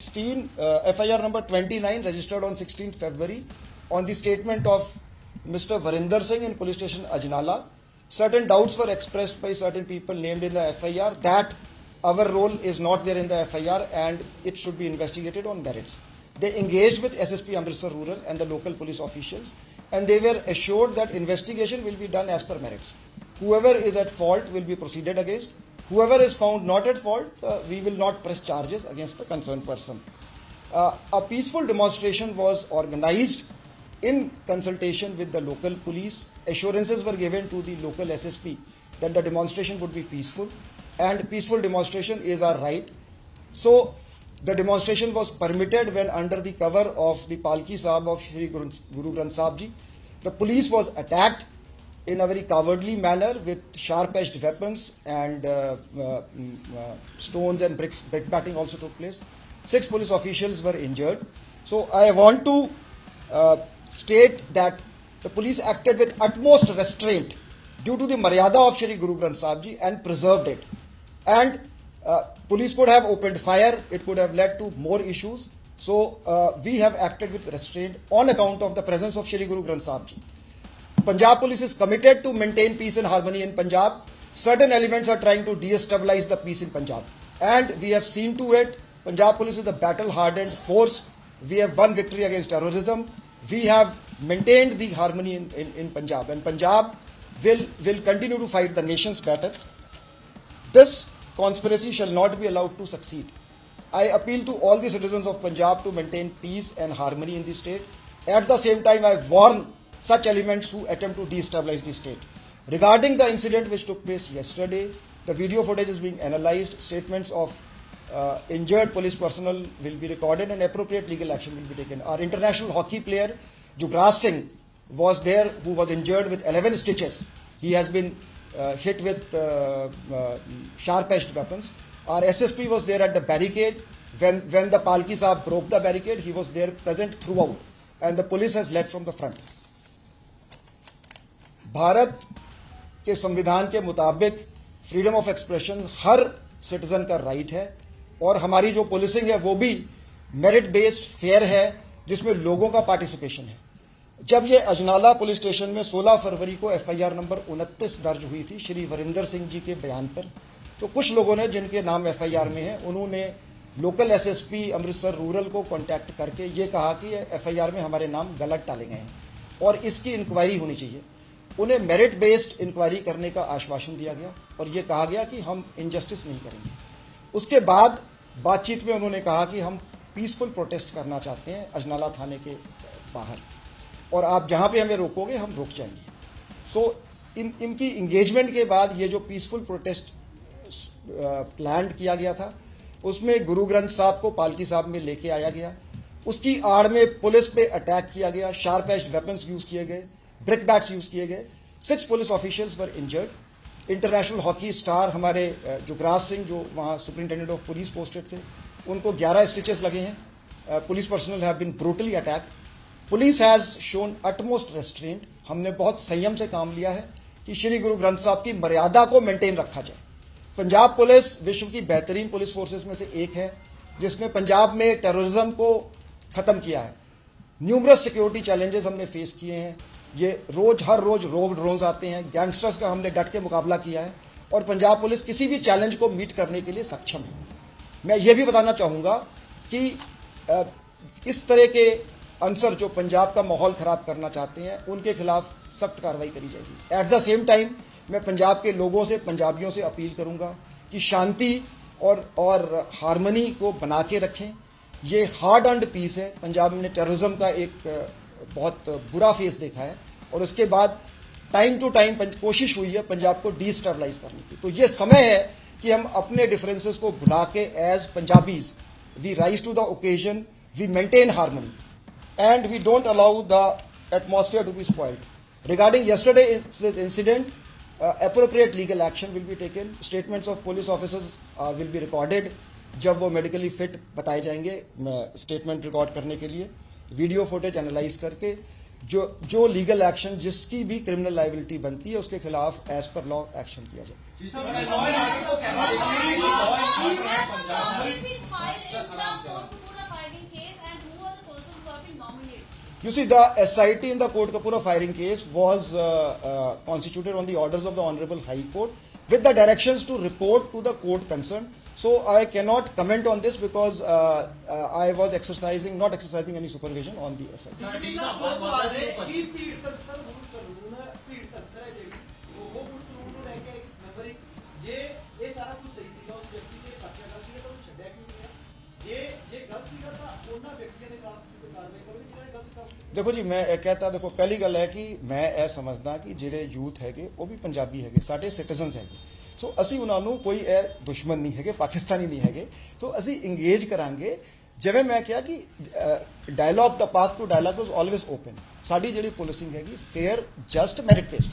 FIR number 29 registered on 16th February on the statement of Mr. Varinder Singh in police station Ajnala. Certain doubts were expressed by certain people named in the FIR that our role is not there in the FIR and it should be investigated on merits. They engaged with SSP Amritsar Rural and the local police officials, and they were assured that investigation will be done as per merits. Whoever is at fault will be proceeded against. Whoever is found not at fault, we will not press charges against the concerned person. A peaceful demonstration was organized in consultation with the local police. Assurances were given to the local SSP that the demonstration would be peaceful, and peaceful demonstration is our right. So the demonstration was permitted when under the cover of the Palki Sahib of Shri Guru Granth Sahib Ji, the police was attacked in a very cowardly manner with sharp-edged weapons, and stones and bricks, brickbatting also took place. 6 police officials were injured. So I want to state that the police acted with utmost restraint due to the maryada of Shri Guru Granth Sahib Ji and preserved it. And police could have opened fire, it could have led to more issues. So we have acted with restraint on account of the presence of Shri Guru Granth Sahib Ji. Punjab police is committed to maintain peace and harmony in Punjab. Certain elements are trying to destabilize the peace in Punjab, and we have seen to it. Punjab police is a battle-hardened force. We have won victory against terrorism. We have maintained the harmony in Punjab, and Punjab will continue to fight the nation's battle. This conspiracy shall not be allowed to succeed. I appeal to all the citizens of Punjab to maintain peace and harmony in the state. At the same time, I warn such elements who attempt to destabilize the state. Regarding the incident which took place yesterday, the video footage is being analyzed. Statements of injured police personnel will be recorded and appropriate legal action will be taken. Our international hockey player Yuvraj Singh was there, who was injured with 11 stitches. He has been hit with sharp-edged weapons. Our SSP was there at the barricade. When the Palki Sahib broke the barricade, he was there present throughout, and the police has led from the front. Bharat के संविधान के मुताबिक freedom of expression her citizen का right है, और हमारी जो policing है वो भी मेरिट बेस्ड फेयर है, जिसमें लोगों का पार्टिसिपेशन है. जब ये अजनाला पुलिस स्टेशन में 16 फरवरी को FIR नंबर 29 दर्ज हुई थी श्री वरिंदर सिंह जी के बयान पर, तो कुछ लोगों ने, जिनके नाम FIR में है, उन्होंने लोकल SSP अमृतसर रूरल को कांटेक्ट करके ये कहा कि FIR में हमारे नाम गलत डाले गए हैं और इसकी इंक्वायरी होनी चाहिए. उन्हें मेरिट बेस्ड इंक्वायरी करने का आश्वासन दिया गया और ये कहा गया कि हम इनजस्टिस नहीं करेंगे. उसके बाद बातचीत में उन्होंने कहा कि हम पीसफुल प्रोटेस्ट करना चाहते हैं अजनाला थाने के बाहर, और आप जहां पे हमें रोकोगे हम रुक जाएंगे. सो इनकी इंगेजमेंट के बाद ये जो पीसफुल प्रोटेस्ट प्लान किया गया था, उसमें गुरु ग्रंथ साहब को पालकी साहब में लेके आया गया. उसकी आड़ में पुलिस पे अटैक किया गया, शार्प एज्ड वेपन्स यूज किए गए, ब्रिक बैट्स यूज किए गए. 6 पुलिस ऑफिशियल्स वर इंजर्ड. इंटरनेशनल हॉकी स्टार हमारे युवराज सिंह, जो वहाँ सुपरिंटेंडेंट ऑफ पुलिस पोस्टेड थे, उनको 11 स्टिचेस लगे हैं. Police personnel have been brutally attacked. Police has shown utmost restraint. हमने बहुत संयम से काम लिया है कि श्री गुरु ग्रंथ साहब की मर्यादा को मेंटेन रखा जाए. पंजाब पुलिस विश्व की बेहतरीन पुलिस फोर्सेस में से एक है, जिसने पंजाब में टेररिज्म को खत्म किया है. न्यूमरस सिक्योरिटी चैलेंजेस हमने फेस किए हैं. ये हर रोज रोब ड्रोन्स आते हैं. गैंगस्टर्स का हमने डट के मुकाबला किया है, और पंजाब पुलिस किसी भी चैलेंज को मीट करने के लिए सक्षम है. मैं ये भी बताना चाहूँगा कि इस तरह के अनसर जो पंजाब का माहौल खराब करना चाहते हैं, उनके खिलाफ सख्त कार्रवाई करी जाएगी. एट द सेम टाइम मैं पंजाब के लोगों से, पंजाबियों से अपील करूँगा कि शांति और हारमनी को बना के रखें. ये हार्ड अर्न्ड पीस है. पंजाब ने टेररिज्म का एक बहुत बुरा फेस देखा है, और उसके बाद टाइम टू टाइम कोशिश हुई है पंजाब को डिस्टेबलाइज करने की. तो ये समय है कि हम अपने डिफरेंसेस को भुला के as Punjabis we rise to the occasion, we maintain harmony, and we don't allow the atmosphere to be spoiled. Regarding yesterday incident, appropriate legal action will be taken. Statements of police officers will be recorded. जब वो medically fit बताए जाएंगे statement record करने के लिए, video footage analyse करके जो legal action, जिसकी भी क्रिमिनल लायबिलिटी बनती है, उसके खिलाफ एज पर लॉ एक्शन किया जाए. You see, the SIT in the Kotkapura firing case was constituted on the orders of the Honorable High Court with the directions to report to the court concerned. So I cannot comment on this because I was not exercising any supervision on the SIT. Deputy ਸਾਹਿਬ ਦੋ ਸਵਾਲ ਨੇ ਕੀ ਭੀੜ ਤੰਤਰ ਹੁਣ ਕਾਨੂੰਨ ਭੀੜ ਤੰਤਰ ਹੈ ਜਿਹੜੀ ਉਹ ਹੁਣ ਕਾਨੂੰਨ ਨੂੰ ਲੈ ਕੇ ਇੱਕ ਨੰਬਰ ਇੱਕ ਜੇ ਇਹ ਸਾਰਾ ਕੁਝ ਸਹੀ ਸੀਗਾ ਉਸ ਵਿਅਕਤੀ ਤੇ ਪਰਚਾ ਦਰਜ ਸੀਗਾ ਤਾਂ ਉਹਨੂੰ ਛੱਡਿਆ ਕਿਉਂ ਨਹੀਂ ਗਿਆ ਜੇ ਗਲਤ ਸੀਗਾ ਤਾਂ ਉਹਨਾਂ ਵਿਅਕਤੀਆਂ ਦੇ ਖਿਲਾਫ ਤੁਸੀਂ ਕਾਰਵਾਈ ਕਰੋ ਜਿਨ੍ਹਾਂ ਨੇ ਗਲਤ ਕੰਮ ਕੀਤਾ। ਦੇਖੋ ਜੀ, ਮੈਂ ਇਹ ਕਹਤਾ, ਦੇਖੋ ਪਹਿਲੀ ਗੱਲ ਹੈ ਕਿ ਮੈਂ ਇਹ ਸਮਝਦਾ ਕਿ ਜਿਹੜੇ ਯੂਥ ਹੈਗੇ ਉਹ ਵੀ ਪੰਜਾਬੀ ਹੈਗੇ, ਸਾਡੇ ਸਿਟੀਜ਼ਨਸ ਹੈਗੇ। ਸੋ ਅਸੀਂ ਉਹਨਾਂ ਨੂੰ ਕੋਈ ਇਹ ਦੁਸ਼ਮਣ ਨਹੀਂ ਹੈਗੇ, ਪਾਕਿਸਤਾਨੀ ਨਹੀਂ ਹੈਗੇ। ਸੋ ਅਸੀਂ ਇੰਗੇਜ ਕਰਾਂਗੇ। ਜਿਵੇਂ ਮੈਂ ਕਿਹਾ ਕਿ ਡਾਇਲੌਗ, ਦਾ path to dialogue is always open. ਸਾਡੀ ਜਿਹੜੀ ਪੁਲਿਸਿੰਗ ਹੈਗੀ ਫੇਅਰ, ਜਸਟ, ਮੈਰਿਟ ਬੇਸਡ।